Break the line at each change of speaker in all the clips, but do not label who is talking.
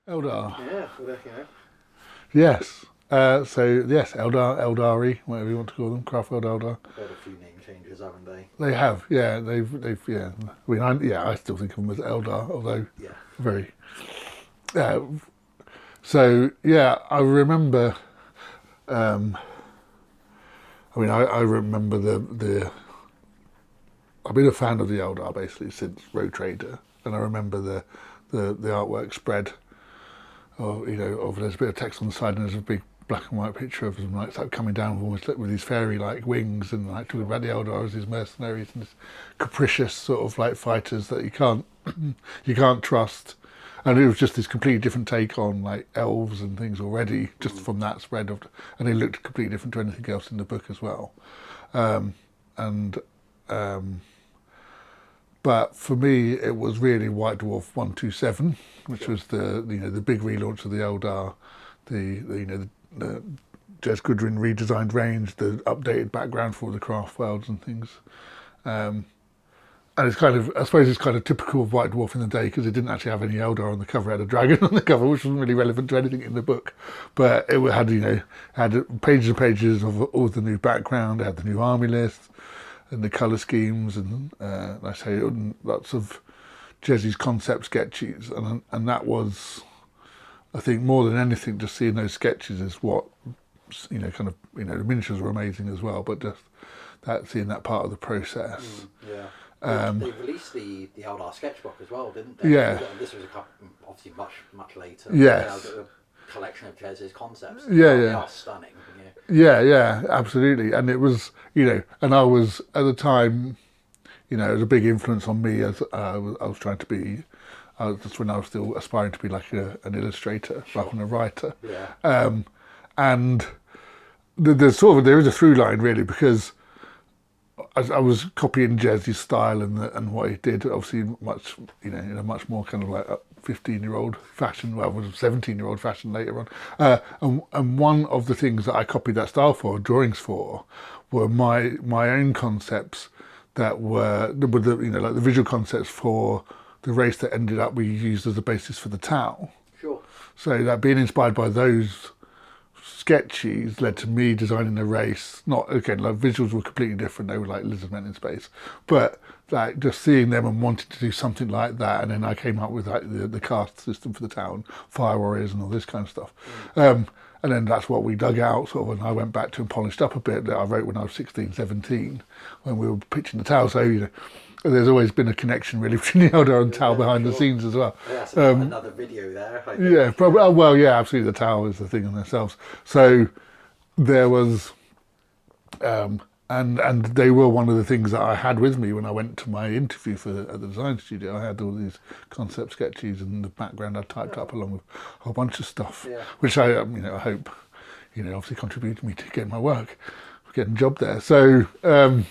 Eldar.
Yeah, well,
Yes. Yes, Eldari, whatever you want to call them, Craftworld Eldar.
they've had a few name changes, haven't they?
They have, yeah, yeah. I still think of them as Eldar, although
Yeah.
very. Uh, so yeah, I remember. Um, I remember the. I've been a fan of the Eldar basically since Road Trader, and I remember the artwork spread. There's a bit of text on the side and there's a big black and white picture of them like coming down almost with these fairy-like wings and like talking about the Eldar as these mercenaries and this capricious sort of like fighters that you can't trust. And it was just this completely different take on like elves and things already, just from that spread of, and it looked completely different to anything else in the book as well. And But for me, it was really White Dwarf 127, which was the big relaunch of the Eldar, the Jez Goodwin redesigned range, the updated background for all the Craftworlds and things. And it's I suppose it's kind of typical of White Dwarf in the day because it didn't actually have any Eldar on the cover. It had a dragon on the cover, which wasn't really relevant to anything in the book. But it had pages and pages of all the new background. It had the new army list and the colour schemes and like I say, lots of Jezzy's concept sketches. And that was, I think, more than anything, just seeing those sketches is what, the miniatures were amazing as well, but just seeing that part of the process.
Yeah. They released the Eldar sketchbook as well, didn't they?
Yeah.
This was obviously much later.
Yes.
A collection of Jez's concepts.
Yeah,
They
yeah.
are stunning.
Yeah, absolutely. And it was, and I was, at the time, it was a big influence on me as I was trying to be, that's when I was still aspiring to be like an illustrator rather than a writer.
Yeah.
And there is a through line really because I was copying Jezzy's style and what he did, obviously much, in a much more kind of like 15-year-old fashion, well, it was 17-year-old fashion later on. And one of the things that I copied that style for, drawings for, were my own concepts that were like the visual concepts for the race that ended up we used as a basis for the Tau.
Sure.
So that being inspired by those sketches led to me designing a race. Not again, like visuals were completely different. They were like lizard men in space, but like just seeing them and wanting to do something like that. And then I came up with like the caste system for the town, fire warriors, and all this kind of stuff. And then that's what we dug out sort of, and I went back to and polished up a bit that I wrote when I was 16, 17, when we were pitching the Tau. So there's always been a connection really between the Eldar and Tau behind the scenes as well.
Yeah, so another video there. I think.
Yeah, probably. Oh, well, yeah, absolutely. The Tau is the thing in themselves. So there was, and they were one of the things that I had with me when I went to my interview at the design studio. I had all these concept sketches and the background I typed up along with a whole bunch of stuff, which I hope, obviously contributed me to getting my work. Getting a job there, so it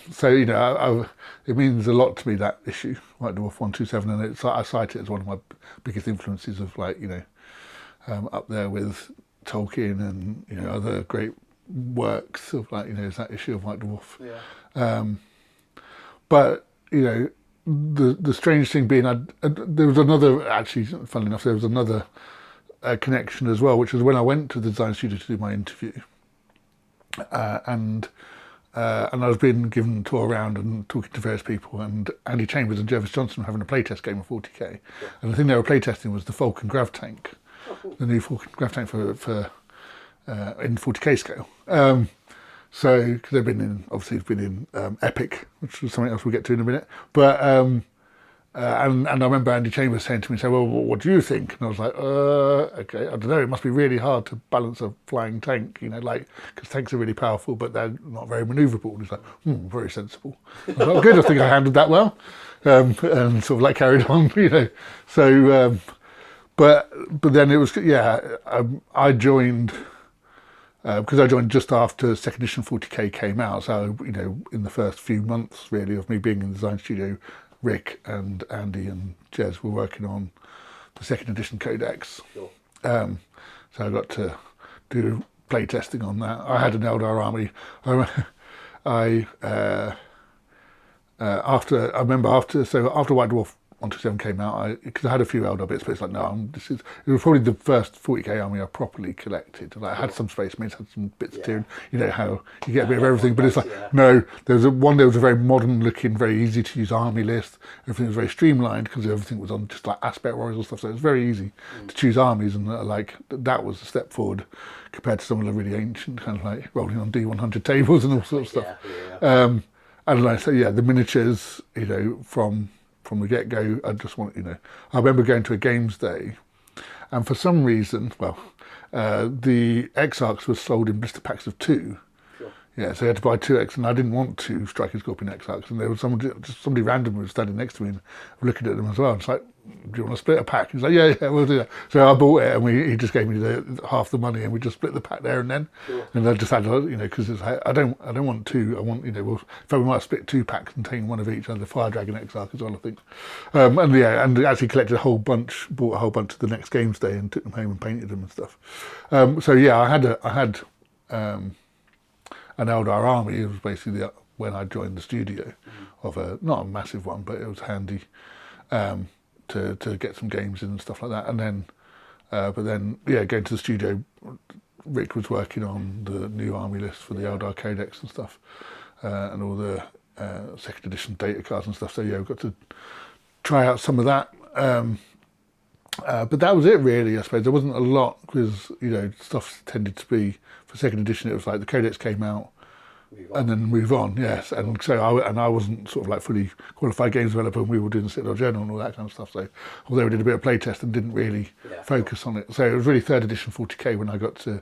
means a lot to me, that issue, White Dwarf 127, and I cite it as one of my biggest influences of up there with Tolkien and other great works of is that issue of White Dwarf.
Yeah.
But the strange thing being, there was another, actually, funnily enough, there was another connection as well, which was when I went to the design studio to do my interview. And I was being given a tour around and talking to various people, and Andy Chambers and Jervis Johnson were having a playtest game of 40k, and the thing they were playtesting was the Falcon Grav tank, the new Falcon Grav tank for in 40k scale. So because they've been in Epic, which was something else we'll get to in a minute, but. And I remember Andy Chambers saying to me, "Well, what do you think?" And I was like, "Okay, I don't know. It must be really hard to balance a flying tank, because tanks are really powerful, but they're not very manoeuvrable." And he's like, "Very sensible." I was like, "Good. I think I handled that well," and sort of like carried on, So, but then it was I joined. Because I joined just after second edition 40k came out, so in the first few months really of me being in the design studio, Rick and Andy and Jez were working on the second edition codex.
Sure.
So I got to do play testing on that. I had an Eldar army. After White Dwarf 127 came out, because I had a few Eldar bits, but it's like, no, it was probably the first 40k army I properly collected. Like, I had some Space Marines, had some bits of Tyrion, you know how you get a bit of everything, but it's like, no, there was a very modern looking, very easy to use army list. Everything was very streamlined because everything was on just like aspect warriors and stuff, so it was very easy to choose armies, and like that was a step forward compared to some of the really ancient kind of like rolling on D100 tables and all sorts of stuff. I don't know, so yeah, the miniatures, you know, from the get-go, I just want, you know, I remember going to a games day, and for some reason, the Exarchs were sold in blister packs of 2. Sure. Yeah, so I had to buy 2 X, and I didn't want 2 Striker Scorpion Exarchs, and there was somebody random who was standing next to me and looking at them as well. It's like, do you want to split a pack? He's like, yeah, we'll do that. So I bought it, and he just gave me half the money, and we just split the pack there and then. Sure. And I just had, you know, because I don't want 2. I want, you know, in fact we might split 2 packs containing one of each, and the Fire Dragon Exarch as well, I think. And actually collected a whole bunch, bought a whole bunch to the next games day, and took them home and painted them and stuff. So yeah, I had an Eldar army. It was basically when I joined the studio of not a massive one, but it was handy. To get some games in and stuff like that, and then, going to the studio, Rick was working on the new army list for the Eldar Codex and stuff, and all the second edition data cards and stuff. So yeah, we got to try out some of that. But that was it really, I suppose. There wasn't a lot because, you know, stuff tended to be for second edition. It was like the Codex came out. And then move on, yes. And so I wasn't sort of like fully qualified games developer, and we were doing the Citadel Journal and all that kind of stuff. So although we did a bit of playtest and didn't really focus on it. So it was really third edition 40k when I got to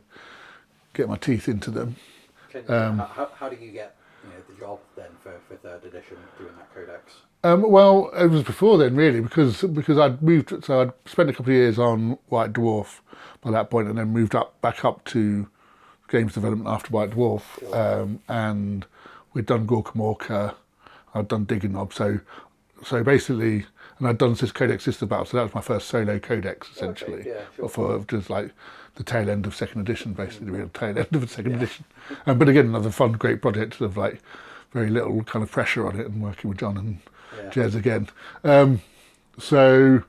get my teeth into them.
Okay. How do you get, you know, the job then for third edition doing that Codex?
Well, it was before then really, because I'd moved, so I'd spent a couple of years on White Dwarf by that point, and then moved back up to games development after White Dwarf, and we'd done Gorka Morka, I'd done Dig and Knob, so basically, and I'd done this Codex Sister Battle, so that was my first solo Codex essentially, for just like the tail end of second edition, basically the real tail end of the second edition. But again, another fun, great project of like very little kind of pressure on it, and working with John and Jez again. So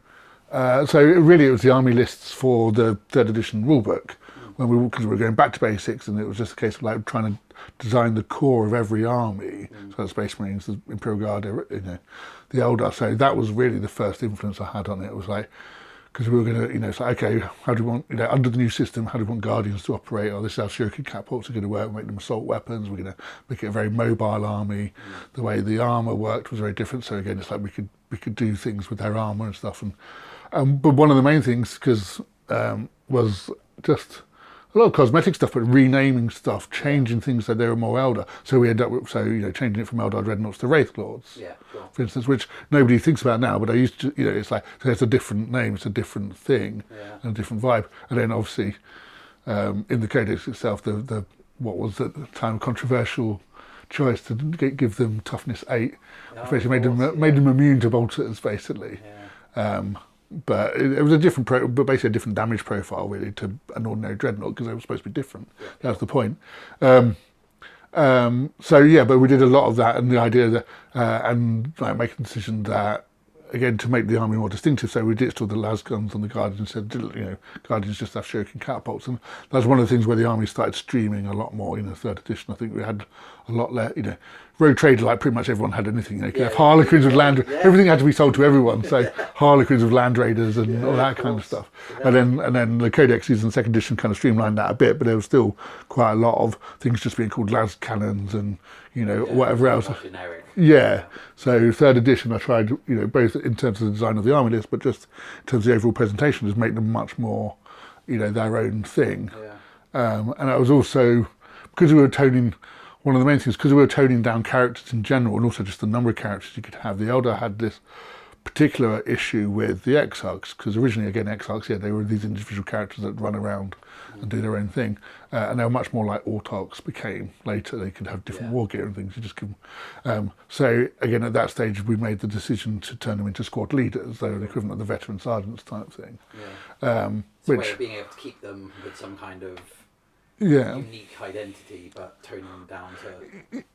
really it was the army lists for the third edition rulebook, because we were going back to basics, and it was just a case of like trying to design the core of every army. So the Space Marines, the Imperial Guard, you know, the Eldar. So that was really the first influence I had on it. It was like, because we were going to, you know, it's like, okay, how do we want, you know, under the new system, how do we want Guardians to operate? Or this is how Shuriken catapults are going to work, make them assault weapons. We're going to make it a very mobile army. The way the armour worked was very different. So again, it's like we could do things with their armour and stuff. And but one of the main things, was just a lot of cosmetic stuff, but renaming stuff, changing things so they were more Eldar. So we end up with, changing it from Eldar Dreadnoughts to Wraith Lords, for instance, which nobody thinks about now, but I used to, you know, it's like, so it's a different name, it's a different thing, and a different vibe. And then obviously, in the Codex itself, the what was at the time controversial choice to give them toughness 8, which basically made them immune to bolters, basically. But it was a different, but basically a different damage profile really to an ordinary dreadnought, because they were supposed to be different. That was the point. But we did a lot of that, and the idea that, and like making the decision that, again, to make the army more distinctive, so we ditched all the las guns on the Guardians, said, you know, Guardians just have Shuriken catapults, and that's one of the things where the army started streaming a lot more in the third edition. I think we had a lot less, you know, Rogue Trader, like pretty much everyone had anything, you know, you could have Harlequins with Land, everything had to be sold to everyone, so Harlequins with Land Raiders and all that kind of stuff. And then the Codexes in second edition kind of streamlined that a bit, but there was still quite a lot of things just being called las cannons and, you know, whatever else. So third edition I tried, you know, both in terms of the design of the army list, but just in terms of the overall presentation, is make them much more, you know, their own thing. And I was also, because we were toning, one of the main things, because we were toning down characters in general, and also just the number of characters you could have, the Eldar had this particular issue with the Exarchs, because originally, again, Exarchs, they were these individual characters that run around and do their own thing, and they were much more like Autarchs became later. They could have different war gear and things. You just give them. So again, at that stage, we made the decision to turn them into squad leaders. They were the equivalent of the veteran sergeants type thing.
So way of being able to keep them with some kind of unique identity, but toning them down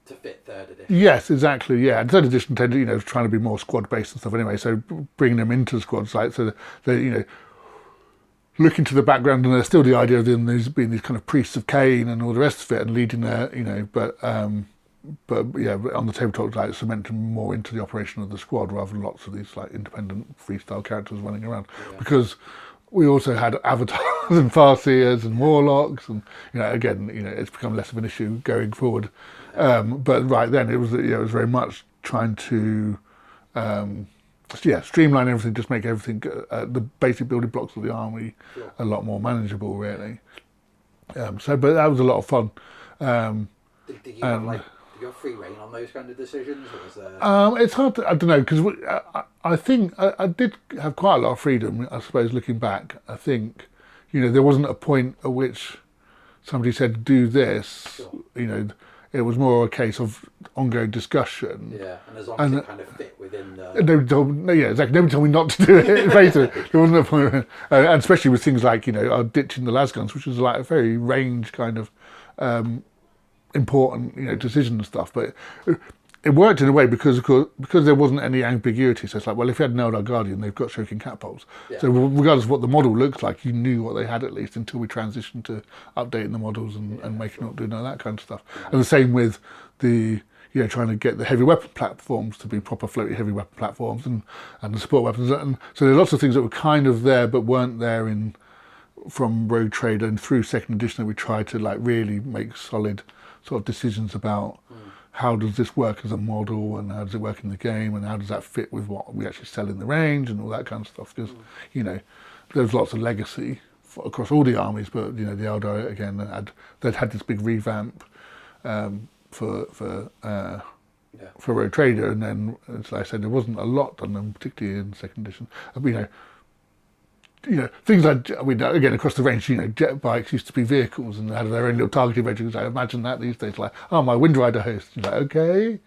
to fit third edition.
Yes, exactly. Yeah, and third edition tended, trying to be more squad based and stuff. Anyway, so bringing them into squads, like so, they, look into the background, and there's still the idea of them being these kind of priests of Cain and all the rest of it, and leading their, but yeah, on the tabletop, like cementing more into the operation of the squad rather than lots of these like independent freestyle characters running around, because we also had avatars and farseers and warlocks, and again, it's become less of an issue going forward. But right then, it was very much trying to streamline everything, just make everything the basic building blocks of the army a lot more manageable, really. But that was a lot of fun.
Did you have free reign on those kind of decisions, or was there?
It's hard to, I don't know, because I think I did have quite a lot of freedom, I suppose, looking back. I think, there wasn't a point at which somebody said, do this, it was more a case of ongoing discussion.
Yeah, and as long as it kind of fit within the...
Nobody told me not to do it, basically. There wasn't a point, and especially with things like, ditching the lasguns, which was like a very range kind of important, decision and stuff. But it worked in a way because there wasn't any ambiguity. So it's like, well, if you had an Eldar Guardian, they've got shuriken catapults. Yeah. So regardless of what the model looks like, you knew what they had at least until we transitioned to updating the models and making up, doing all that kind of stuff. Yeah. And the same with the trying to get the heavy weapon platforms to be proper floaty heavy weapon platforms and the support weapons. And so there are lots of things that were kind of there but weren't there from Rogue Trader and through second edition that we tried to like really make solid sort of decisions about how does this work as a model, and how does it work in the game, and how does that fit with what we actually sell in the range and all that kind of stuff. Because there's lots of legacy across all the armies, but the Eldar again they'd had this big revamp for Rogue Trader, and then as I said, there wasn't a lot done them, particularly in second edition. Things like, again, across the range, jet bikes used to be vehicles and had their own little targeting regiments. I imagine that these days, like, oh, my Wind Rider host. You're like, okay,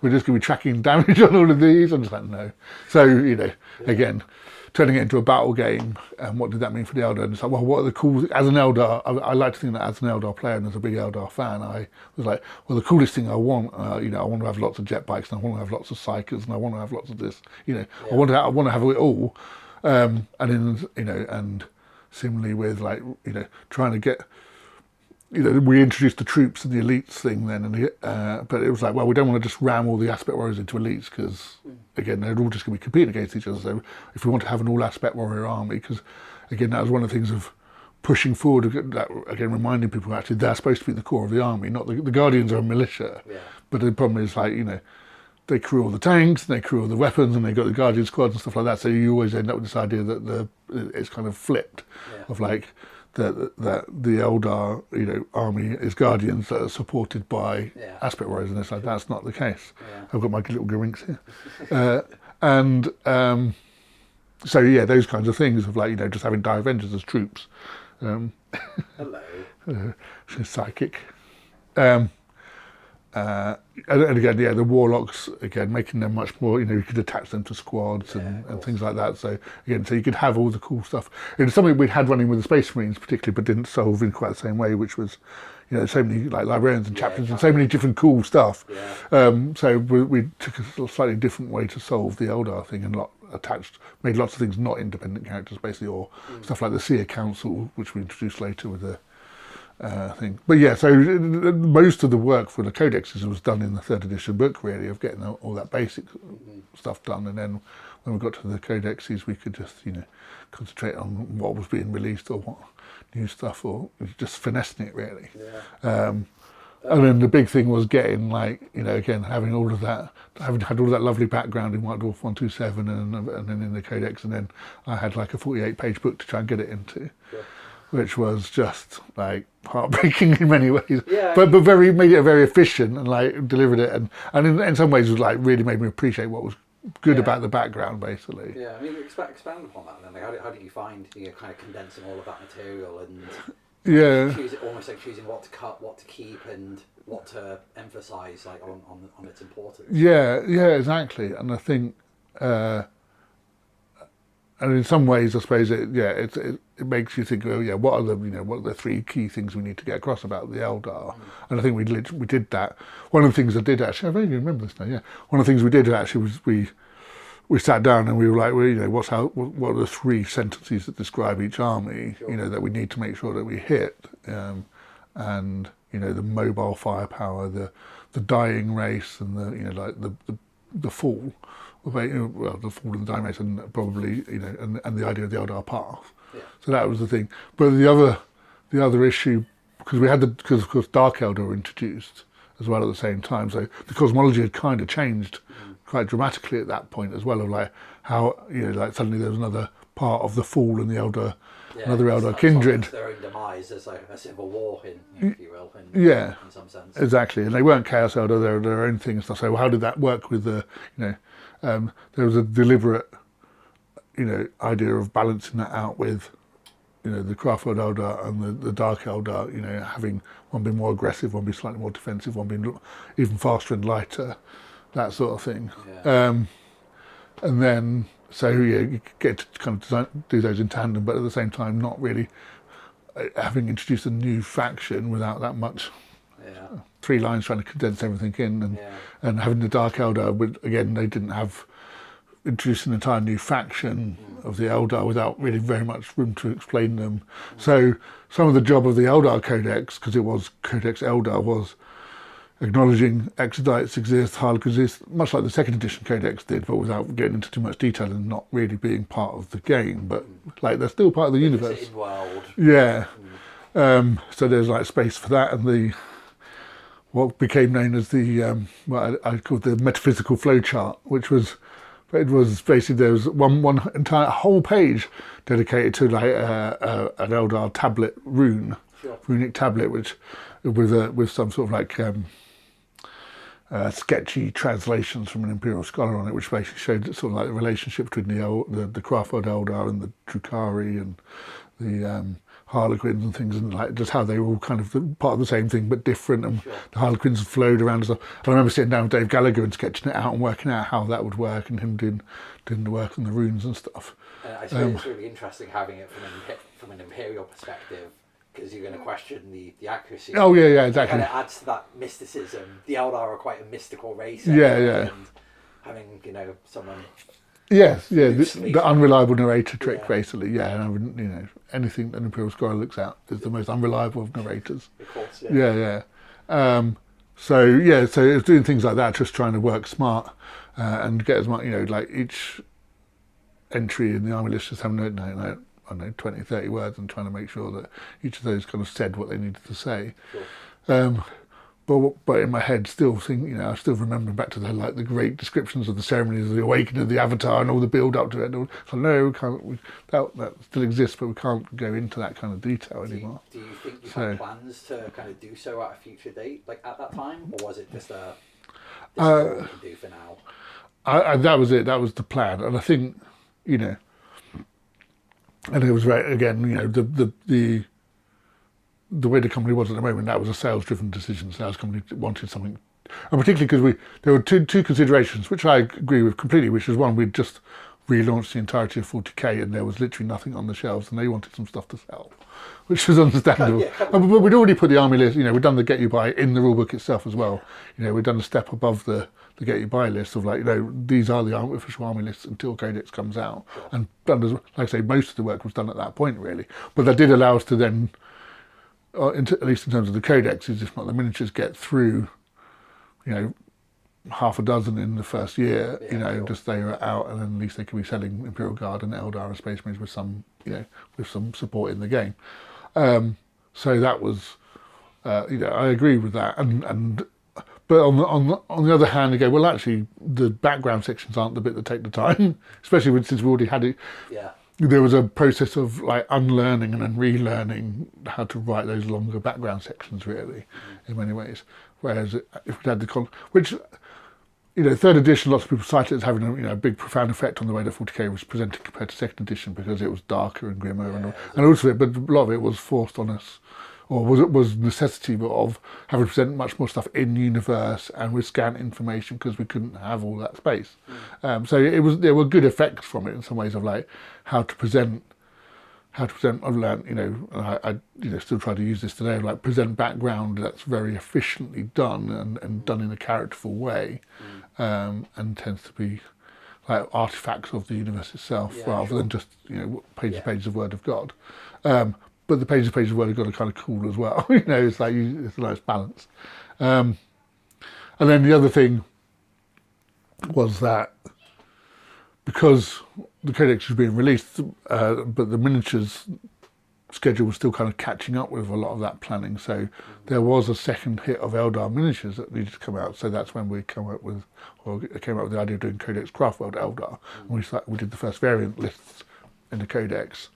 we're just going to be tracking damage on all of these. I'm just like, no. So, again, turning it into a battle game, and what did that mean for the Eldar? And it's like, well, what are the cool... As an Eldar, I like to think that as an Eldar player and as a big Eldar fan, I was like, well, the coolest thing I want, I want to have lots of jet bikes, and I want to have lots of psychers, and I want to have lots of this, I want to have it all. And similarly with trying to get, we introduced the troops and the elites thing then, and but it was like, well, we don't want to just ram all the aspect warriors into elites because again they're all just going to be competing against each other. So if we want to have an all aspect warrior army, because again that was one of the things of pushing forward, that again reminding people actually they're supposed to be the core of the army, not the Guardians are a militia. Yeah. But the problem is they crew all the tanks, and they crew all the weapons, and they got the Guardian squads and stuff like that. So you always end up with this idea that it's kind of flipped, of like that the Eldar army is Guardians that are supported by aspect warriors, and it's like that's not the case. Yeah. I've got my little Gerinks here, so those kinds of things of like just having Dire Avengers as troops.
Hello.
She's psychic. And again, the warlocks, again, making them much more, you could attach them to squads and things like that. So again, so you could have all the cool stuff. It was something we'd had running with the Space Marines particularly, but didn't solve in quite the same way, which was, so many like librarians and chaplains and so many different cool stuff. Yeah. So we took a slightly different way to solve the Eldar thing and made lots of things not independent characters basically, or stuff like the Seer Council, which we introduced later with the thing. But so most of the work for the codexes was done in the third edition book, really, of getting all that basic stuff done, and then when we got to the codexes we could just concentrate on what was being released or what new stuff, or just finessing it really. And then the big thing was getting again having all of that, having had all that lovely background in White Dwarf 127 and then in the codex, and then I had like a 48-page book to try and get it into. Which was just like heartbreaking in many ways, but made it very efficient and delivered it, and in some ways was really made me appreciate what was good about the background basically.
Yeah, I mean, expand upon that then. How do you find kind of condensing all of that material and almost like choosing what to cut, what to keep, and what to emphasise on its importance.
Yeah, exactly, and I think. in some ways, I suppose it makes you think, well, what are the three key things we need to get across about the Eldar? And I think we did that. One of the things I did actually, I vaguely remember this now. Yeah, one of the things we did actually was we sat down and we were like, what are the three sentences that describe each army? Sure. That we need to make sure that we hit, and the mobile firepower, the dying race, and the fall. The fall and the dying race, and probably and the idea of the Eldar Path. Yeah. So that was the thing. But the other issue, because of course Dark Eldar were introduced as well at the same time. So the cosmology had kind of changed quite dramatically at that point as well. Of like how suddenly there was another part of the fall and the Eldar. Yeah, another Eldar kindred.
Their own demise as like a civil war, if you will. In some sense.
Exactly. And they weren't Chaos Eldar; they were their own thing and stuff. So how did that work with the there was a deliberate idea of balancing that out with the Craftworld Eldar and the Dark Eldar. Having one being more aggressive, one being slightly more defensive, one being even faster and lighter, that sort of thing. Yeah. And then. So you get to kind of do those in tandem, but at the same time not really having introduced a new faction without that much. Yeah. 3 lines trying to condense everything in, and having the Dark Eldar, again they didn't have introduced an entire new faction of the Eldar without really very much room to explain them. So some of the job of the Eldar Codex, because it was Codex Eldar, was acknowledging Exodites exist, Harlequins exist, much like the second edition Codex did, but without getting into too much detail and not really being part of the game. But like they're still part of the universe.
World.
Yeah. So there's like space for that, and what became known as the what I called the metaphysical flowchart, which was basically there was one entire whole page dedicated to like an Eldar tablet rune, runic tablet, which with some sort of like sketchy translations from an Imperial scholar on it, which basically showed sort of like the relationship between the Craftworld Eldar and the Drukhari and the Harlequins and things, and like just how they were all kind of part of the same thing but different, and the Harlequins flowed around and stuff. And I remember sitting down with Dave Gallagher and sketching it out and working out how that would work, and him doing the work on the runes and stuff.
I suppose it's really interesting having it from an Imperial perspective, because you're going to question the accuracy.
Oh yeah, exactly.
It kind of adds to that mysticism. The Eldar are quite a mystical race.
Yeah.
And having someone.
Yes, the unreliable narrator trick, basically. Yeah, and I wouldn't, anything that an Imperial scholar looks at is the most unreliable of narrators.
Of course,
yeah. So it's doing things like that, just trying to work smart and get as much, like each entry in the army list just having I don't know, 20, 30 words, and trying to make sure that each of those kind of said what they needed to say. Sure. But in my head, still think, I still remember back to the great descriptions of the ceremonies of the awakening of the Avatar and all the build up to it. So no, we can't. That still exists, but we can't go into that kind of detail anymore.
Do you think you had plans to kind of do so at a future date, like at that time, or was it just this is what we can do for now?
That was it. That was the plan, and I think, and it was the way the company was at the moment, that was a sales-driven decision. The sales company wanted something, and particularly because there were two considerations, which I agree with completely. Which was one, we'd just relaunched the entirety of 40k, and there was literally nothing on the shelves, and they wanted some stuff to sell, which was understandable. But we'd already put the army list. We'd done the Get You Buy in the rulebook itself as well. We'd done a step above the Get You Buy list of these are the official army lists until Codex comes out, and done as, like I say, most of the work was done at that point really. But that did allow us to then. At least in terms of the codexes, if not the miniatures, get through, half a dozen in the first year, just they were out, and then at least they could be selling Imperial Guard and Eldar and Space Marines with some, with some support in the game. So that was, I agree with that, but on the other hand, they go, well, actually, the background sections aren't the bit that take the time, especially since we already had it. Yeah. There was a process of unlearning and then relearning how to write those longer background sections, really, in many ways. Whereas if we had which, third edition, lots of people cite it as having a big profound effect on the way that 40k was presented compared to second edition, because it was darker and grimmer and also, but a lot of it was forced on us or was necessity of having to present much more stuff in universe and with scanned information because we couldn't have all that space. So there were good effects from it in some ways of like how to present. I've learned, and I still try to use this today, like present background that's very efficiently done and done in a characterful way, and tends to be like artifacts of the universe itself rather than just pages of Word of God. But the pages of Word of God are kind of cool as well. It's like it's a nice balance. And then the other thing was that because the codex was being released, but the miniatures schedule was still kind of catching up with a lot of that planning. So there was a second hit of Eldar miniatures that needed to come out. So that's when we came up with the idea of doing Codex Craftworld Eldar. And we did the first variant lists in the codex,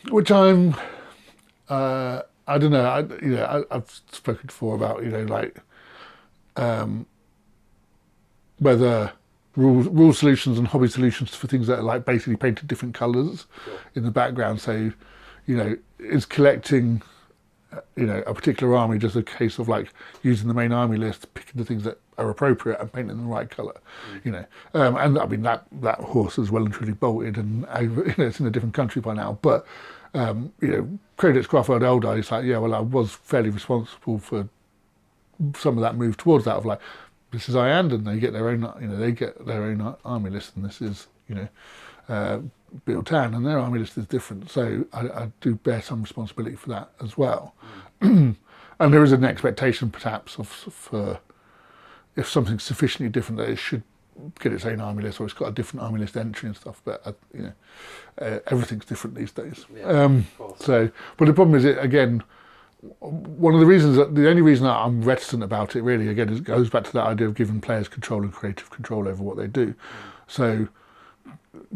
which I'm, I don't know, I've spoken before about, whether rule solutions and hobby solutions for things that are like basically painted different colours in the background. So, is collecting, a particular army just a case of like using the main army list, picking the things that are appropriate and painting them the right colour, and I mean that horse is well and truly bolted and it's in a different country by now. But Codex Craftworld Eldar, it's like I was fairly responsible for some of that move towards that of like, this is Iand, and they get their own, army list, and this is, Biltan, and their army list is different. So I do bear some responsibility for that as well. And there is an expectation, perhaps, for if something's sufficiently different that it should get its own army list, or it's got a different army list entry and stuff. But everything's different these days. Yeah, but the problem is, one of the reasons the only reason that I'm reticent about it really again is it goes back to that idea of giving players control and creative control over what they do. So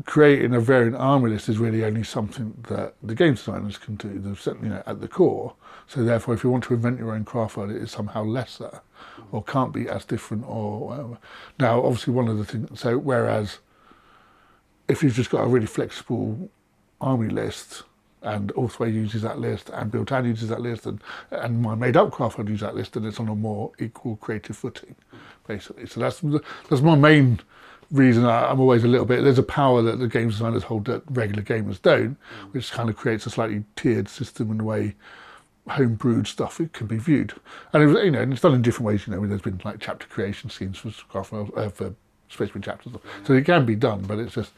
creating a variant army list is really only something that the game designers can do. They're certainly at the core. So therefore, if you want to invent your own Craftworld, it is somehow lesser, or can't be as different, or whatever. Now, obviously, one of the things. So whereas if you've just got a really flexible army list, and Orthway uses that list, and Biltan uses that list, and my made-up Craftworld uses that list, and it's on a more equal creative footing, basically. So that's my main reason. I'm always a little bit. There's a power that the game designers hold that regular gamers don't, which kind of creates a slightly tiered system in the way home-brewed stuff it can be viewed. And and it's done in different ways. There's been like chapter creation schemes for Craftworld for Space Marine chapters, so it can be done. But it's just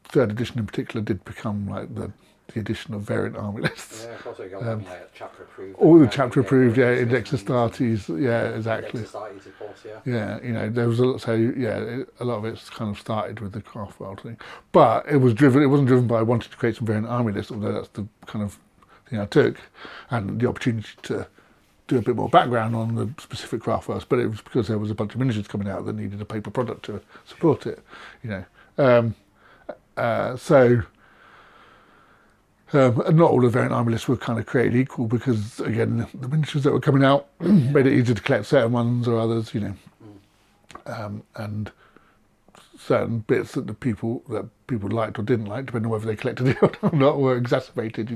third edition in particular did become like the edition of variant army lists.
Yeah, of course, we got chapter approved.
All the chapter approved, Index Astartes, exactly.
Index Astartes, of course,
there was a lot of it's kind of started with the Craftworld thing, but it wasn't driven by wanting to create some variant army lists, although that's the kind of thing I took, and the opportunity to do a bit more background on the specific Craftworlds, but it was because there was a bunch of miniatures coming out that needed a paper product to support it, not all the variant army lists were kind of created equal because, again, the miniatures that were coming out made it easier to collect certain ones or others, and certain bits that people liked or didn't like, depending on whether they collected it or not, were exacerbated.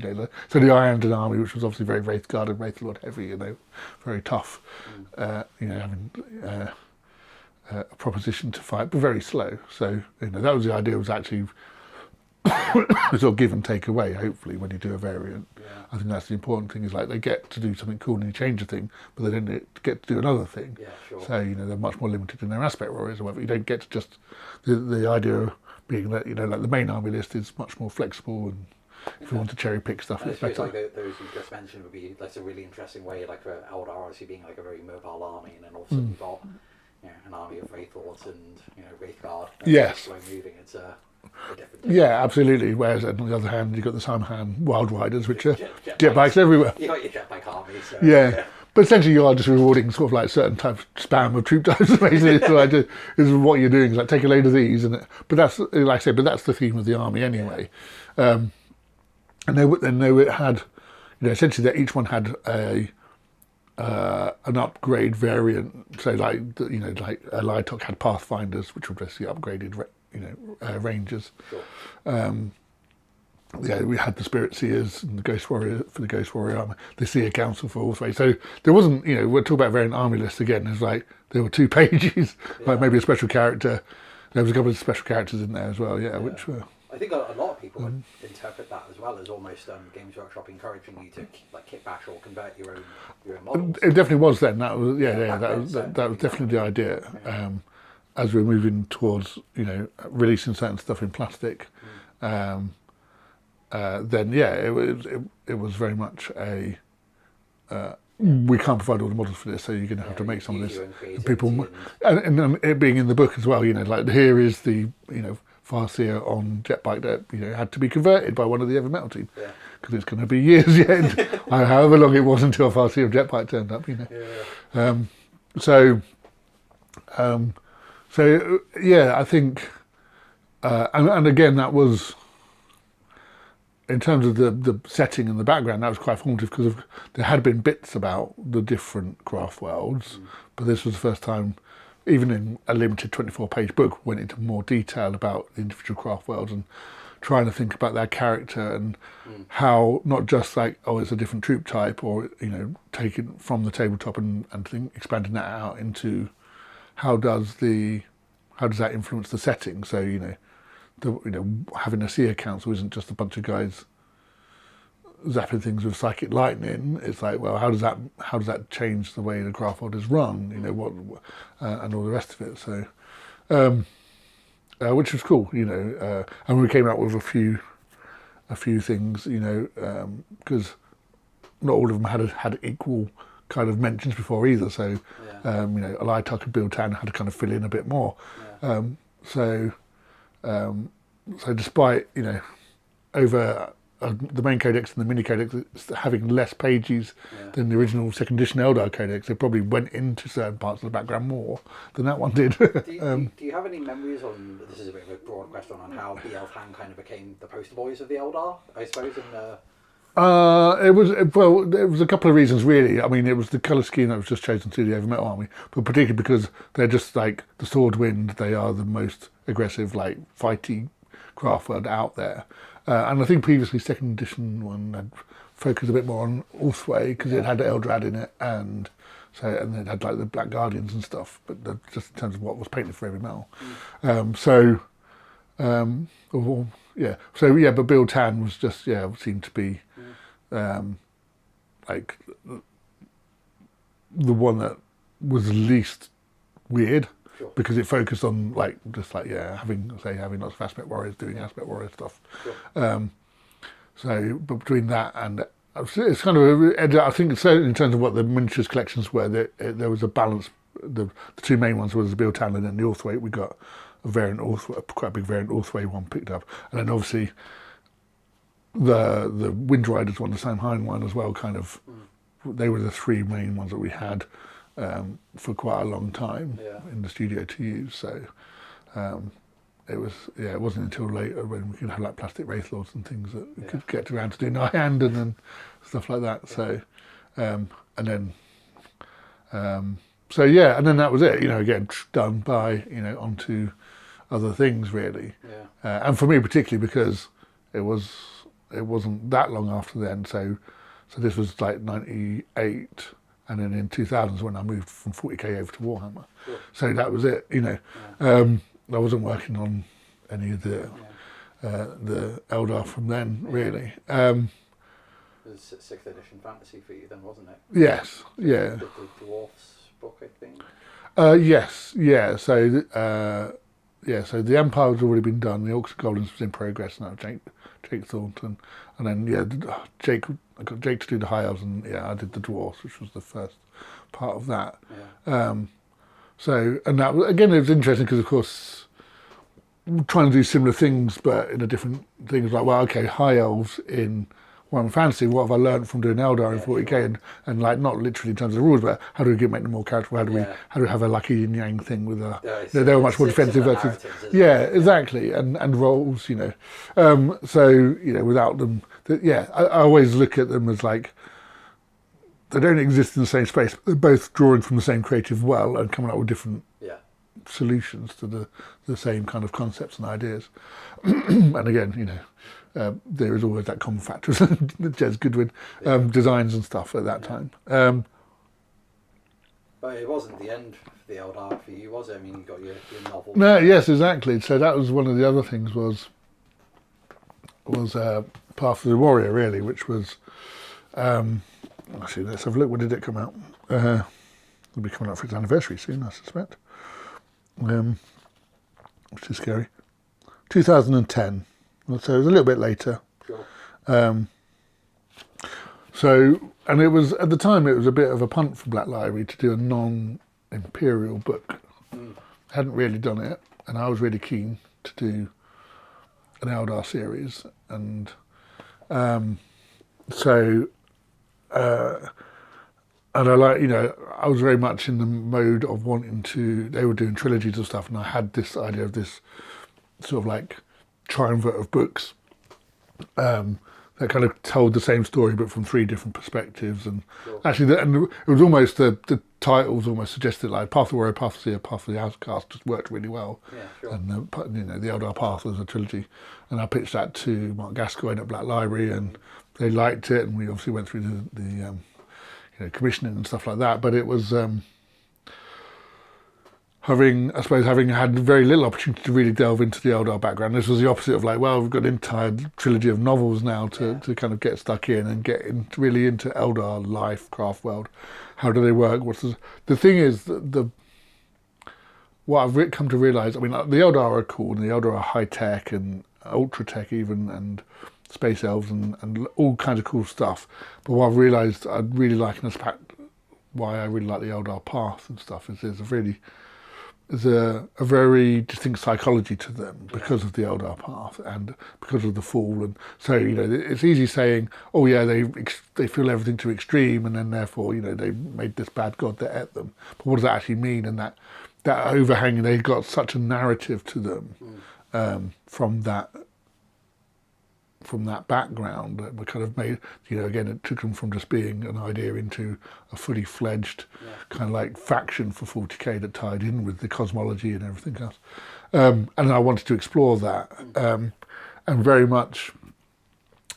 So the Iron army, which was obviously very Wraith Guard and Wraith Lord heavy, very tough, having a proposition to fight, but very slow. So that was the idea. Was actually sort of give and take away, hopefully, when you do a variant. I think that's the important thing, is like they get to do something cool and you change a thing, but they don't get to do another thing. So, they're much more limited in their aspect warriors or whatever. You don't get to just, the idea being that, like the main army list is much more flexible, and if you want to cherry pick stuff, it's better.
Like those you just mentioned would be like a really interesting way, like for Eldar obviously being like a very mobile army, and then all of a sudden you've got an army of Wraith Lords and Wraith Guard. Slow moving, it's a different thing.
Yeah, absolutely. Whereas on the other hand, you've got the Samhan Wild Riders, which are jetbikes everywhere.
You got your jetbike army. So,
but essentially you are just rewarding sort of like certain types of spam of troop types, basically. So is what you're doing is like take a load of these, but that's, like I say, but that's the theme of the army anyway. And it had, essentially that each one had an upgrade variant. So like Lightok had Pathfinders, which were basically upgraded rangers. yeah, we had the Spirit Seers and the Ghost Warrior for the Ghost Warrior army, the Seer Council for Allsway. So there wasn't, we're talking about variant army list again. It's like there were 2 pages, like maybe a special character. There was a couple of special characters in there as well, which were.
I think a lot of people would interpret that as well as almost Games Workshop encouraging you to like kit bash or convert your own models.
It definitely was then. That was that was definitely the idea. As we're moving towards releasing certain stuff in plastic. Then it was very much a we can't provide all the models for this, so you're going to have to make some of this. And people and it being in the book as well, like here is the Farseer on Jetbike that had to be converted by one of the Ever Metal team because it's going to be years yet, however long it was until a Farseer on Jetbike turned up. I think and again that was. In terms of the setting and the background, that was quite formative because there had been bits about the different craft worlds, but this was the first time, even in a limited 24-page book, went into more detail about the individual craft worlds and trying to think about their character and how not just like, oh, it's a different troop type or, taking from the tabletop and expanding that out into how does that influence the setting? So, having a seer council isn't just a bunch of guys zapping things with psychic lightning. It's like, well, how does that change the way the craft world is run? And all the rest of it. So, which was cool. And we came out with a few things. Because not all of them had equal kind of mentions before either. So, Alitok and Biltan had to kind of fill in a bit more. So despite over the main codex and the mini codex having less pages than the original second edition Eldar codex, they probably went into certain parts of the background more than that one did.
Do you have any memories on, this is a bit of a broad question, on how the Elfhang kind of became the poster boys of the Eldar, I suppose,
there was a couple of reasons really. I mean, it was the colour scheme that was just chosen to the Ever Metal army, but particularly because they're just like the Swordwind. They are the most aggressive, like fighty craft world out there. And I think previously second edition one had focused a bit more on Allsway because it had Eldrad in it, and it had like the Black Guardians and stuff. But just in terms of what was painted for Ever Metal, but Bill Tan was just seemed to be like the one that was least weird because it focused on having lots of aspect warriors doing aspect warrior stuff. But between that and it's kind of I think certainly in terms of what the miniatures collections were, there was a balance. The 2 main ones was the Bill Tan and then the Allsway. We got quite a big variant Allsway one picked up, and then obviously the Wind Riders one, the Samhain one as well. Kind of, they were the 3 main ones that we had for quite a long time in the studio to use. So it wasn't until later when we could have like plastic Wraith Lords and things that we could get around to doing our hand and then stuff like that. So and then that was it. Again done by onto other things really. And for me particularly because it wasn't that long after then. So this was like 98. And then in 2000s when I moved from 40k over to Warhammer. So that was it, I wasn't working on any of the Eldar from then, really.
It was 6th edition fantasy for you then, wasn't it?
Yes,
The Dwarfs book, I think?
Yes, yeah. So the Empire has already been done, the Orcs and Goblins was in progress now, Jake Thornton. And then, I got Jake to do the High Elves, and I did the Dwarfs, which was the first part of that. And that again, it was interesting because, of course, trying to do similar things, but in a different things. Like, well, okay, High Elves in Warhammer Fantasy. What have I learned from doing Eldar in 40k, and like not literally in terms of the rules, but how do we make them more characterful? How do we have a like a yin yang thing with they were much more defensive versus exactly, and roles, without them. I always look at them as like they don't exist in the same space, but they're both drawing from the same creative well and coming up with different solutions to the same kind of concepts and ideas. And again, there is always that common factor of Jez Goodwin designs and stuff at that time.
But it wasn't the end for the Eldar for you, was it? I mean, you got your novel.
No, yes, exactly. So that was one of the other things was Path of the Warrior, really, which was actually, let's have a look. When did it come out? It'll be coming out for its anniversary soon, I suspect. Which is scary. 2010. So it was a little bit later.
Sure.
So, and it was, at the time, it was a bit of a punt for Black Library to do a non-Imperial book. Hadn't really done it, and I was really keen to do an Eldar series. And and I I was very much in the mode of wanting to, they were doing trilogies and stuff, and I had this idea of this sort of like triumvirate of books that kind of told the same story but from three different perspectives. And actually, and it was almost, the titles almost suggested like Path of the Warrior, Path of the Seer, Path of the Outcast just worked really well.
Yeah, sure.
And the Eldar Path was a trilogy, and I pitched that to Mark Gascoigne at Black Library, and they liked it, and we obviously went through the commissioning and stuff like that. But it was having had very little opportunity to really delve into the Eldar background. This was the opposite of like, well, we've got an entire trilogy of novels now to kind of get stuck in and get really into Eldar life, Craftworld. How do they work? The thing is, what I've come to realise, I mean, the Eldar are cool, and the Eldar are high tech and ultra tech even, and space elves and all kinds of cool stuff. But what I've realised I'd really like, and that's why I really like the Eldar Path and stuff, is there's a very distinct psychology to them because of the Eldar Path and because of the fall. And so, it's easy saying, oh yeah, they feel everything to extreme, and then therefore, they made this bad god that ate them. But what does that actually mean? And that overhanging, they've got such a narrative to them from that background that we kind of made, again, it took them from just being an idea into a fully fledged kind of like faction for 40k that tied in with the cosmology and everything else. And I wanted to explore that. And very much,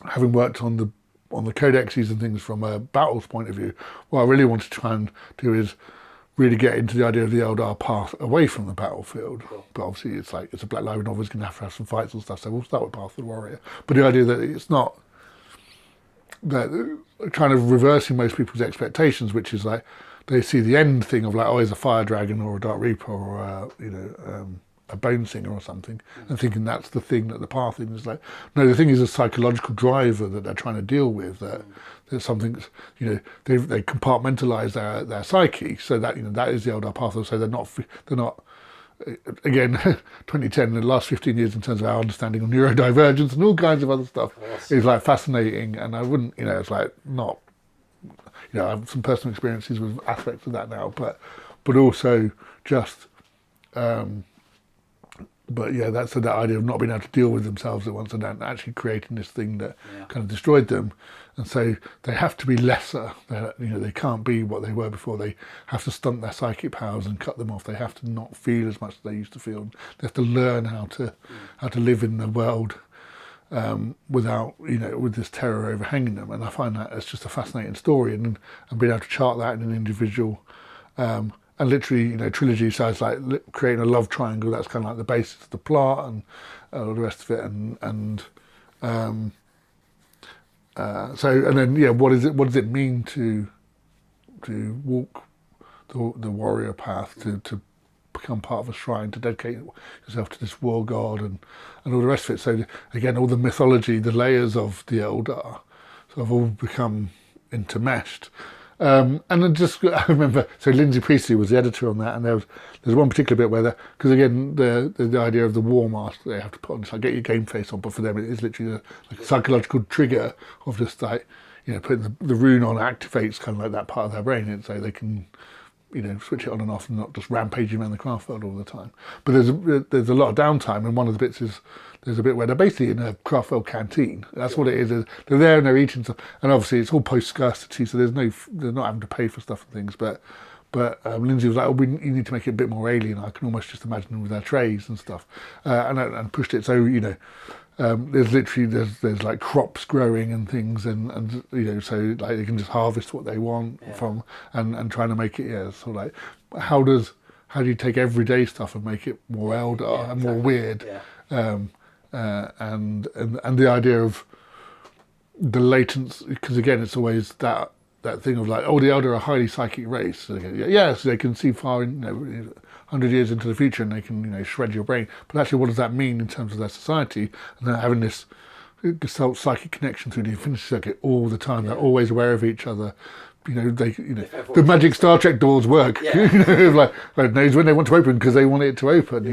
having worked on the codexes and things from a battles point of view, what I really want to try and do is really get into the idea of the Eldar Path away from the battlefield. But obviously it's a Black Library novel, it's going to have some fights and stuff, so we'll start with Path of the Warrior. But the idea that it's not, that kind of reversing most people's expectations, which is like, they see the end thing of like, oh, here's a fire dragon or a Dark Reaper or a Bone Singer or something, and thinking that's the thing that the path is like. No, the thing is a psychological driver that they're trying to deal with. That there's something, they compartmentalise their psyche, so that that is the Eldar Path. So they're not again 2010, the last 15 years in terms of our understanding of neurodivergence and all kinds of other stuff is like fascinating. And I wouldn't, it's like not, I have some personal experiences with aspects of that now, but also just. But yeah, that's that idea of not being able to deal with themselves at once and then actually creating this thing that kind of destroyed them. And so they have to be lesser. They can't be what they were before. They have to stunt their psychic powers and cut them off. They have to not feel as much as they used to feel. They have to learn how to live in the world without, with this terror overhanging them. And I find that it's just a fascinating story, and being able to chart that in an individual. And literally, trilogy size, like creating a love triangle. That's kind of like the basis of the plot and all the rest of it. What does it mean to walk the warrior path, to become part of a shrine, to dedicate yourself to this war god and all the rest of it. So again, all the mythology, the layers of the Eldar, sort of all become intermeshed. And then I remember, so Lindsay Priestley was the editor on that, and there's one particular bit where because again, the idea of the war mask they have to put on, it's like, get your game face on, but for them it is literally a psychological trigger of just like, putting the rune on activates kind of like that part of their brain, and so they can, switch it on and off and not just rampaging around the Craftworld all the time. But there's a lot of downtime, and one of the bits is, there's a bit where they're basically in a Craftworld canteen. That's what it is. They're there and they're eating stuff, and obviously it's all post-scarcity, so they're not having to pay for stuff and things. But Lindsay was like, you need to make it a bit more alien. I can almost just imagine them with their trays and stuff, and pushed it. So There's literally there's like crops growing and things, and so like they can just harvest what they want from, and trying to make it sort of like how do you take everyday stuff and make it more Eldar and more weird, and the idea of the latency, because again it's always that thing of like, oh, the Eldar are a highly psychic race. So they can see far in 100 years into the future, and they can shred your brain. But actually, what does that mean in terms of their society? And they're having this psychic connection through the Infinity Circuit all the time. They're always aware of each other. The magic Star Trek doors work. Like knows when they want to open because they want it to open.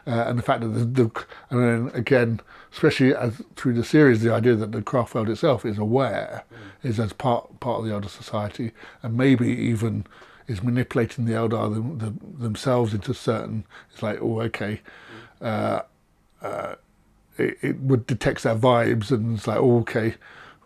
And the fact that and then again, especially through the series, the idea that the Craftworld itself is aware, is as part of the Eldar society, and maybe even is manipulating the Eldar themselves into certain. It's like, oh, okay, it would detect their vibes, and it's like, oh, okay,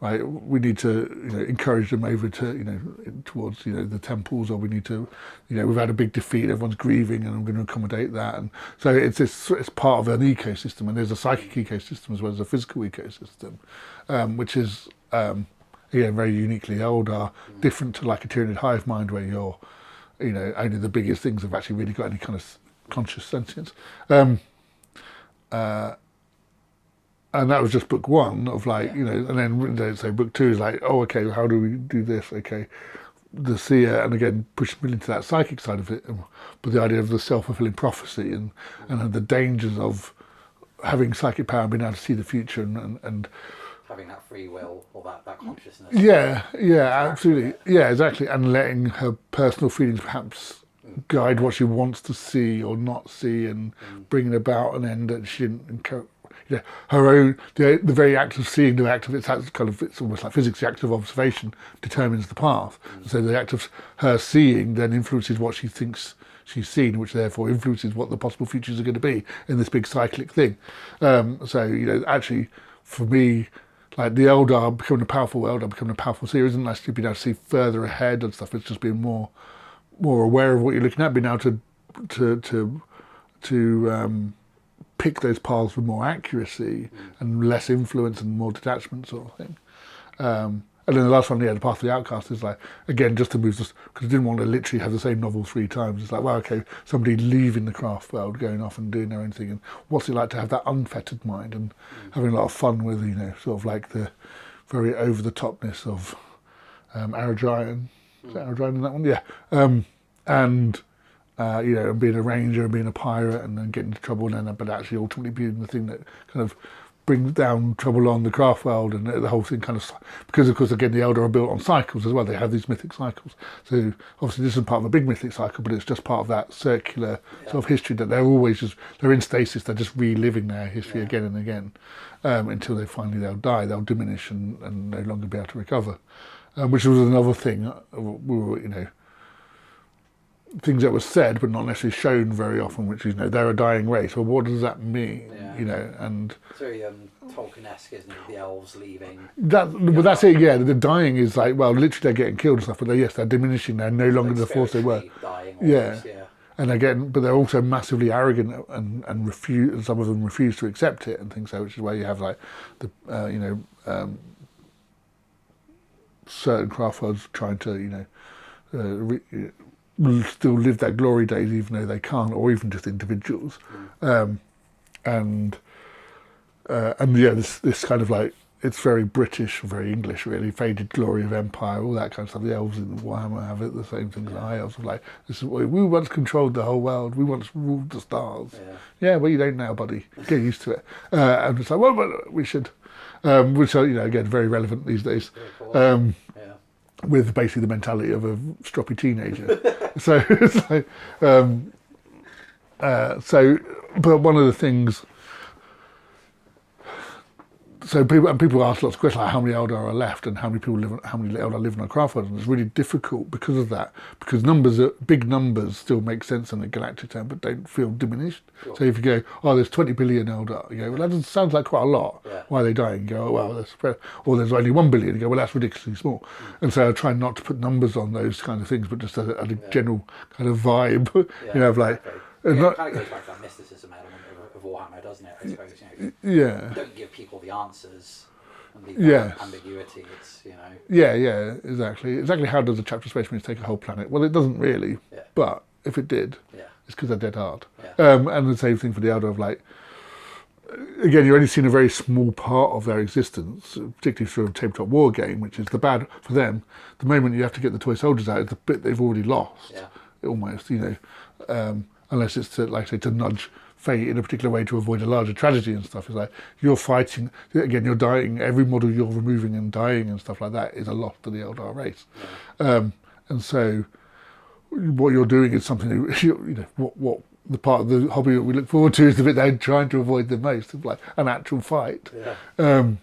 right, we need to encourage them over to towards the temples, or we need to we've had a big defeat, everyone's grieving, and I'm going to accommodate that. And so it's part of an ecosystem, and there's a psychic ecosystem as well as a physical ecosystem, which is very uniquely Eldar, different to like a Tyranid hive mind where you're only the biggest things have actually really got any kind of conscious sentience. And that was just book one of like, and then so book two is like, oh, okay, how do we do this? Okay, the seer, and again, pushing me into that psychic side of it, but the idea of the self-fulfilling prophecy and the dangers of having psychic power and being able to see the future and
having that free will or that consciousness.
Yeah, absolutely. Yeah, exactly. And letting her personal feelings perhaps guide what she wants to see or not see, and bringing about an end that she didn't encourage. Her own, the very act of seeing, the act of it's almost like physics, the act of observation determines the path. So the act of her seeing then influences what she thinks she's seen, which therefore influences what the possible futures are going to be in this big cyclic thing. So actually, for me, like the Eldar becoming a powerful seer isn't actually being able to see further ahead and stuff. It's just being more aware of what you're looking at, being able to pick those paths with more accuracy and less influence and more detachment, sort of thing. And then the last one, the Path of the Outcast, is like, again, just to move this, because I didn't want to literally have the same novel 3 times. It's like, well, okay, somebody leaving the craft world, going off and doing their own thing, and what's it like to have that unfettered mind and having a lot of fun with, sort of like the very over-the-topness of Aradrian. Is that Aradrian in that one? Yeah. And being a ranger and being a pirate and then getting into trouble, and then, but actually ultimately being the thing that kind of brings down trouble on the craft world, and the whole thing kind of, because of course again the Eldar are built on cycles as well. They have these mythic cycles. So obviously this isn't part of a big mythic cycle, but it's just part of that circular sort of history that they're in stasis. They're just reliving their history again and again until they'll die. They'll diminish and no longer be able to recover. Which was another thing. We were things that were said but not necessarily shown very often, which is they're a dying race. Well, what does that mean? And
it's very Tolkien-esque, isn't it? The elves leaving.
But that's it. Yeah, the dying is like, well, literally they're getting killed and stuff, but they're diminishing. They're no longer the force they were.
Dying almost, yeah.
And again, but they're also massively arrogant and refuse. And some of them refuse to accept it and things. So, which is where you have like the certain craftworlds trying to still live that glory days even though they can't, or even just individuals. This kind of like, it's very British, very English really, faded glory of empire, all that kind of stuff. The elves in Warhammer have it, the same thing as the high elves of like, this is what we once controlled the whole world, we once ruled the stars. Well, you don't now, buddy, get used to it. And it's like, well, we should, which are, again, very relevant these days. With basically the mentality of a stroppy teenager. So it's like, but one of the things, so people ask lots of questions like how many Eldar are left and how many Eldar live in a Craftworld, and it's really difficult because of that, because big numbers still make sense in a galactic term but don't feel diminished. Sure. So if you go, oh, there's 20 billion Eldar, you go, well, that sounds like quite a lot. Why are they dying? You go, oh, well, or there's only 1 billion. You go, well, that's ridiculously small. And so I try not to put numbers on those kind of things, but just a general kind of vibe, of like.
It kind of goes back to that mysticism element of of Warhammer, doesn't it? I suppose,
Yeah.
Don't give people the answers and leave ambiguity. It's,
Yeah, exactly. How does a chapter of Space Marines take a whole planet? Well, it doesn't really, but if it did, it's because they're dead hard. And the same thing for the Eldar of like, again, you're only seeing a very small part of their existence, particularly through a tabletop war game, which is the bad for them. The moment you have to get the toy soldiers out is the bit they've already lost, almost, unless it's to, like I say, to nudge fate in a particular way to avoid a larger tragedy and stuff. It's like, you're fighting, again, you're dying, every model you're removing and dying and stuff like that is a loss to the Eldar race. And so what you're doing is something, what the part of the hobby that we look forward to is the bit they're trying to avoid the most, of like an actual fight. And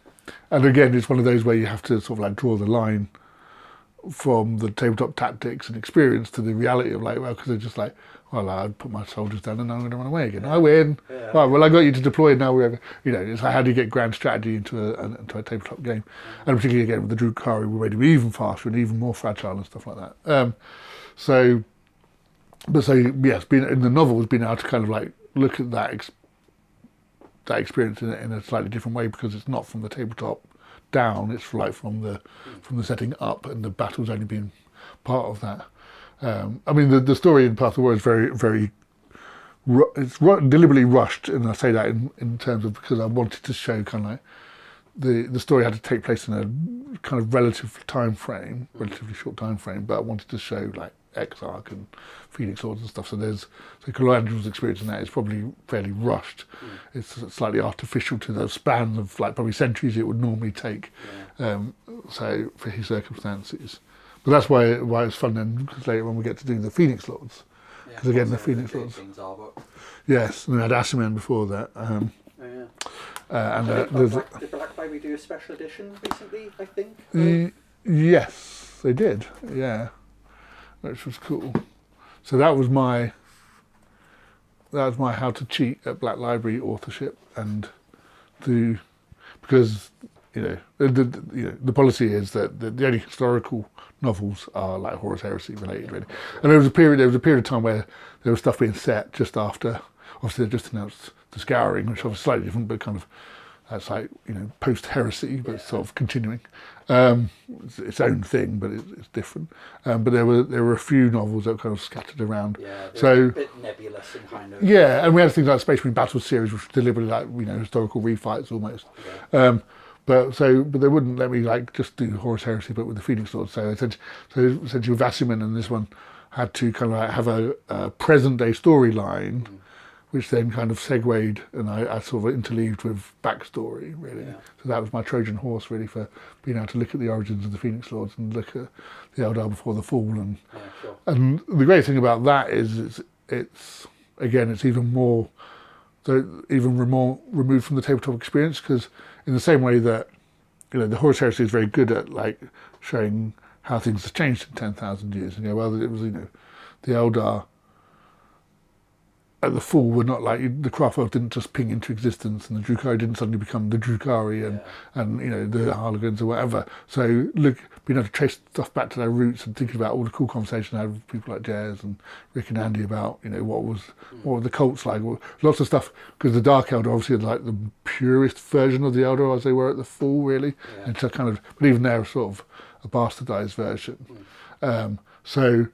again, it's one of those where you have to sort of like draw the line from the tabletop tactics and experience to the reality of like, well, because they're just like, well, I'd put my soldiers down and I'm going to run away again. I win. Right, well, I got you to deploy now wherever. It's like, how do you get grand strategy into a tabletop game? And particularly again with the Drukhari, we're made to be even faster and even more fragile and stuff like that. So yes, being in the novels, being able to kind of like look at that experience in a slightly different way, because it's not from the tabletop down, it's like from the setting up, and the battle's only been part of that. I mean, the story in Path of War is very, very, deliberately rushed, and I say that in terms of because I wanted to show kind of like the story had to take place in a kind of relatively short time frame, but I wanted to show like Exarch and Phoenix Lords and stuff. So Calandral's experience in that is probably fairly rushed. It's slightly artificial to the span of like probably centuries it would normally take. So for his circumstances. But that's why it's fun then, because later when we get to do the Phoenix Lords. Because again, the Phoenix Lords. Yes, and we had Asherman before that. And
did Black Library do a special edition recently, I think?
Yes, they did, yeah. Which was cool. So that was my how to cheat at Black Library authorship, and because the policy is that the only historical novels are like Horus Heresy related, really. And there was a period of time where there was stuff being set just after. Obviously, they just announced the Scouring, which was slightly different, but kind of that's like post heresy, but it's sort of continuing. It's its own thing, but it's different. But there were a few novels that were kind of scattered around.
Yeah,
so
a bit nebulous and kind of.
Yeah, and we had things like Space Marine Battle series, which was deliberately like historical refights almost. Yeah. But they wouldn't let me like just do Horus Heresy, but with the Phoenix Lords. So essentially, Vassiman and this one had to kind of like have a present day storyline, which then kind of segued, and I sort of interleaved with backstory, really. Yeah. So that was my Trojan horse, really, for being able to look at the origins of the Phoenix Lords and look at the Eldar before the fall. And the great thing about that is it's even more removed from the tabletop experience, because in the same way that the Horus Heresy is very good at like showing how things have changed in 10,000 years. And well, it was the Eldar at the fall were not like the Craftworld didn't just ping into existence, and the Drukhari didn't suddenly become the Drukhari and the Harligans or whatever. So being able to trace stuff back to their roots and thinking about all the cool conversations I had with people like Jez and Rick and Andy about what were the cults like, lots of stuff, because the Dark Eldar obviously like the purest version of the Eldar as they were at the fall, really, and so kind of, but even they're sort of a bastardized version. So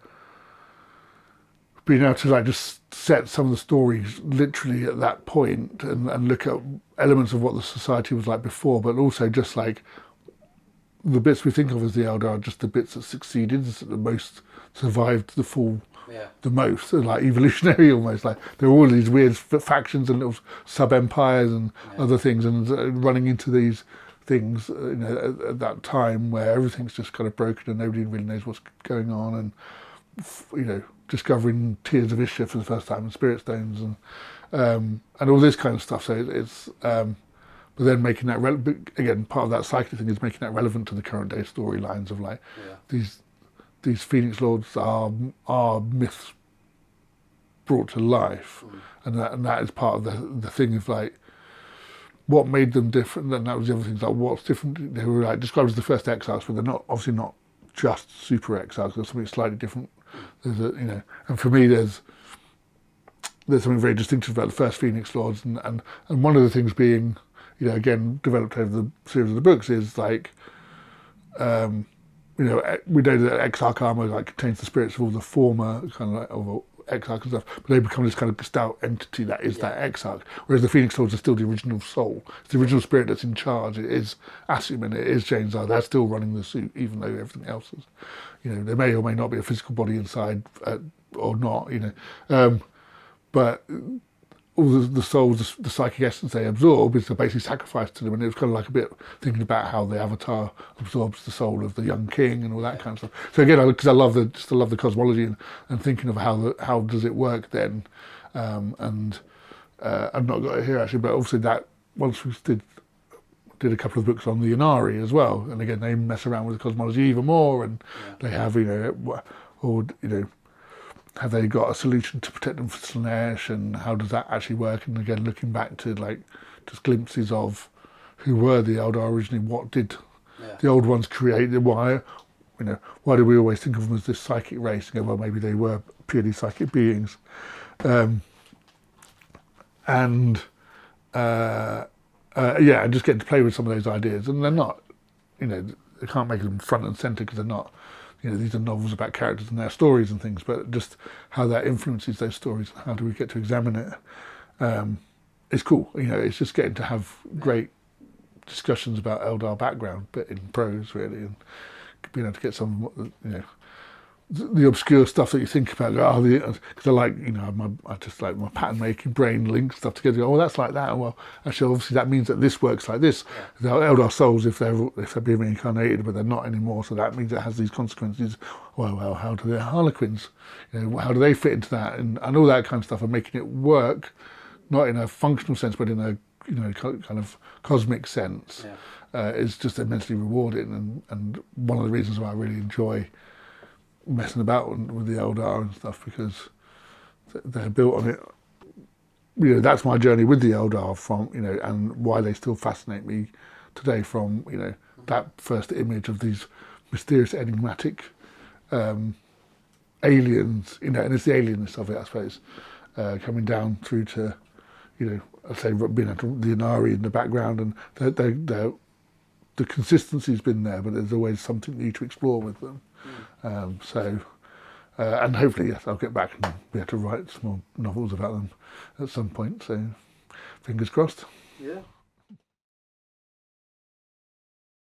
being able to like just set some of the stories literally at that point and look at elements of what the society was like before, but also just like the bits we think of as the Eldar are just the bits that succeeded, that the most survived the fall the most, and like evolutionary almost. Like there are all these weird factions and little sub-empires and other things, and running into these things at that time where everything's just kind of broken and nobody really knows what's going on, and discovering Tears of Ishtar for the first time and Spirit Stones and all this kind of stuff. So it's but then making that again, part of that cycling thing is making that relevant to the current day storylines of like these Phoenix Lords are myths brought to life, and that is part of the thing of like what made them different. And that was the other things, like what's different. They were like described as the first exiles, but they're obviously not just super exiles. There's something slightly different. There's and for me, there's there's something very distinctive about the first Phoenix Lords, and one of the things being, again, developed over the series of the books is like, we know that Exarch armor like contains the spirits of all the former kind of like of Exarch and stuff, but they become this kind of stout entity that is that Exarch. Whereas the Phoenix Lords are still the original soul. It's the original spirit that's in charge. It is Asim and it is James R. They're still running the suit, even though everything else is. There may or may not be a physical body inside, or not. But all the souls, the psychic essence they absorb is basically sacrificed to them, and it was kind of like a bit thinking about how the Avatar absorbs the soul of the young king and all that kind of stuff. So again, because I love the cosmology and thinking of how does it work then, and I've not got it here actually, but obviously that once we did a couple of books on the Inari as well, and again they mess around with the cosmology even more, and they have have they got a solution to protect them from Slanesh, and how does that actually work? And again, looking back to like just glimpses of who were the Eldar originally, what did the old ones create, why do we always think of them as this psychic race? And go, well, maybe they were purely psychic beings, and just getting to play with some of those ideas, and they're not, they can't make them front and centre because they're not. These are novels about characters and their stories and things, but just how that influences those stories and how do we get to examine it, it's cool. It's just getting to have great discussions about Eldar background, but in prose really, and being able to get some, the obscure stuff that you think about. Because I like, I just like my pattern making brain link stuff together. Oh, that's like that. And well, actually, obviously that means that this works like this. The Eldar souls, if they're being reincarnated, but they're not anymore, so that means it has these consequences. Well, how do the Harlequins? How do they fit into that? And all that kind of stuff, and making it work, not in a functional sense, but in a kind of cosmic sense, is just immensely rewarding. And one of the reasons why I really enjoy messing about with the Eldar and stuff, because they're built on it. That's my journey with the Eldar from, and why they still fascinate me today from, that first image of these mysterious, enigmatic aliens, and it's the alienness of it, I suppose, coming down through to, I say, being at the Inari in the background, and the consistency's been there, but there's always something new to explore with them. And hopefully, yes, I'll get back and be able to write some more novels about them at some point. So, fingers crossed.
Yeah.